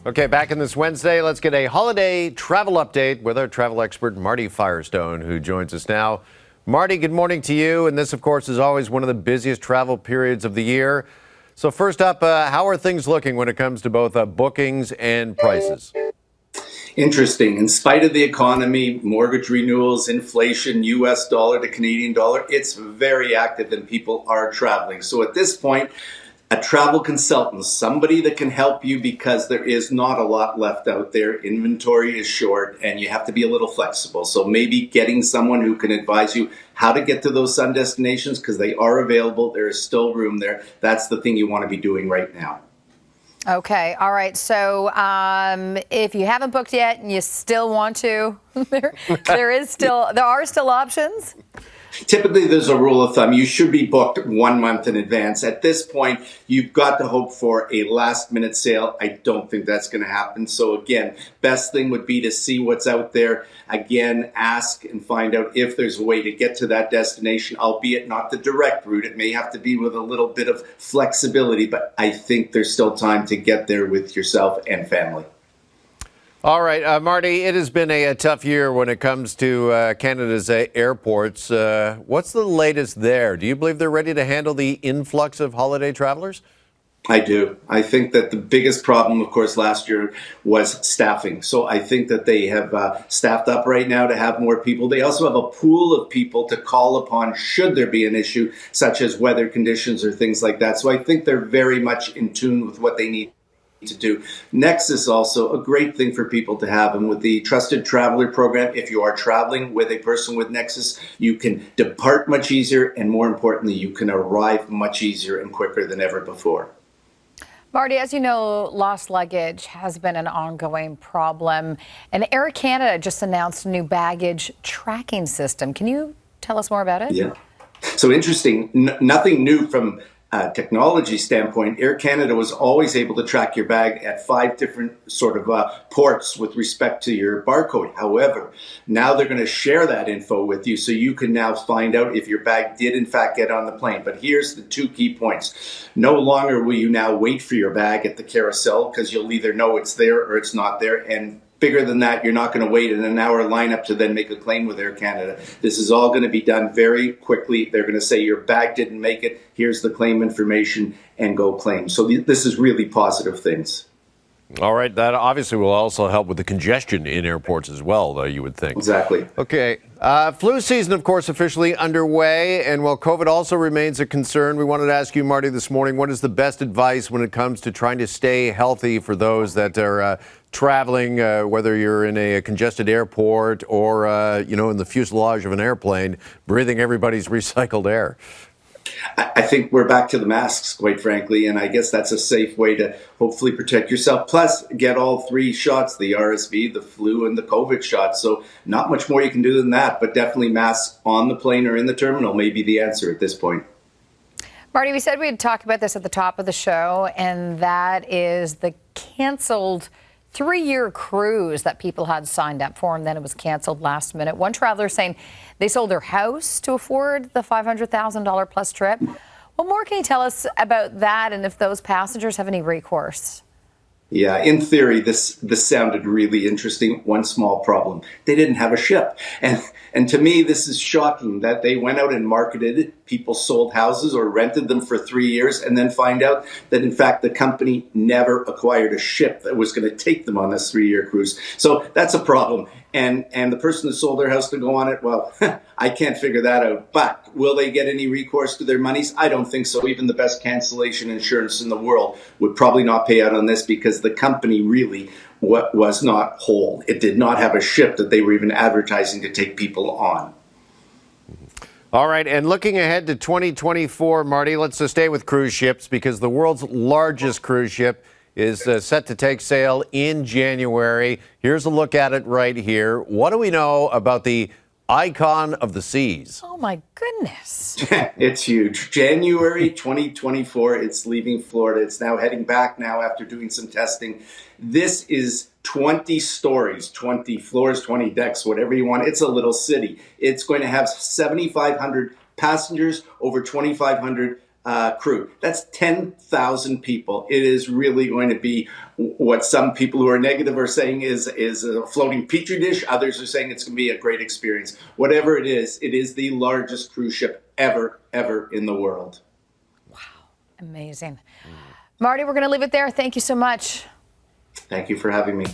Okay, back in this Wednesday, let's get a holiday travel update with our travel expert, Marty Firestone, who joins us now. Marty, good morning to you. And this, of course, is always one of the busiest travel periods of the year. So first up, how are things looking when it comes to both bookings and prices? Interesting. In spite of the economy, mortgage renewals, inflation, US dollar to Canadian dollar, it's very active and people are traveling. So at this point, a travel consultant, somebody that can help you because there is not a lot left out there. Inventory is short and you have to be a little flexible. So maybe getting someone who can advise you how to get to those sun destinations because they are available. There is still room there. That's the thing you want to be doing right now. Okay. All right. So if you haven't booked yet and you still want to, there are still options. Typically, there's a rule of thumb. You should be booked 1 month in advance. At this point, you've got to hope for a last-minute sale. I don't think that's going to happen. So again, best thing would be to see what's out there. Again, ask and find out if there's a way to get to that destination, albeit not the direct route. It may have to be with a little bit of flexibility, but I think there's still time to get there with yourself and family. All right, Marty, it has been a tough year when it comes to Canada's airports. What's the latest there? Do you believe they're ready to handle the influx of holiday travelers? I do. I think that the biggest problem, of course, last year was staffing. So I think that they have staffed up right now to have more people. They also have a pool of people to call upon should there be an issue, such as weather conditions or things like that. So I think they're very much in tune with what they need to do. Nexus is also a great thing for people to have, and with the Trusted Traveler program, if you are traveling with a person with Nexus, you can depart much easier, and more importantly, you can arrive much easier and quicker than ever before. Marty, as you know, lost luggage has been an ongoing problem, and Air Canada just announced a new baggage tracking system. Can you tell us more about it? Yeah. So interesting. Nothing new from technology standpoint. Air Canada was always able to track your bag at 5 different sort of ports with respect to your barcode. However, now they're going to share that info with you so you can now find out if your bag did in fact get on the plane. But here's the 2 key points. No longer will you now wait for your bag at the carousel because you'll either know it's there or it's not there. And bigger than that, you're not going to wait in an hour lineup to then make a claim with Air Canada. This is all going to be done very quickly. They're going to say your bag didn't make it. Here's the claim information and go claim. So this is really positive things. All right. That obviously will also help with the congestion in airports as well, though, you would think. Exactly. Okay. Flu season, of course, officially underway. And while COVID also remains a concern, we wanted to ask you, Marty, this morning, what is the best advice when it comes to trying to stay healthy for those that are traveling, whether you're in a congested airport or, in the fuselage of an airplane, breathing everybody's recycled air? I think we're back to the masks, quite frankly, and I guess that's a safe way to hopefully protect yourself. Plus, get all 3 shots, the RSV, the flu, and the COVID shot. So not much more you can do than that, but definitely masks on the plane or in the terminal may be the answer at this point. Marty, we said we'd talk about this at the top of the show, and that is the canceled 3-year cruise that people had signed up for, and then it was canceled last minute. One traveler saying they sold their house to afford the $500,000 plus trip. What more can you tell us about that, and if those passengers have any recourse? Yeah, in theory, this sounded really interesting. One small problem: they didn't have a ship, and to me, this is shocking that they went out and marketed it. People sold houses or rented them for 3 years, and then find out that in fact the company never acquired a ship that was going to take them on this 3-year cruise. So that's a problem. And the person that sold their house to go on it, well, I can't figure that out. But will they get any recourse to their monies? I don't think so. Even the best cancellation insurance in the world would probably not pay out on this because the company really was not whole. It did not have a ship that they were even advertising to take people on. All right, and looking ahead to 2024, Marty, let's stay with cruise ships because the world's largest cruise ship is set to take sail in January. Here's a look at it right here. What do we know about the Icon of the Seas? Oh, my goodness. It's huge. January 2024, it's leaving Florida. It's now heading back now after doing some testing. This is 20 stories, 20 floors, 20 decks, whatever you want. It's a little city. It's going to have 7,500 passengers, over 2,500 crew. That's 10,000 people. It is really going to be what some people who are negative are saying is a floating petri dish. Others are saying it's going to be a great experience. Whatever it is the largest cruise ship ever in the world. Wow, amazing. Marty, we're going to leave it there. Thank you so much. Thank you for having me.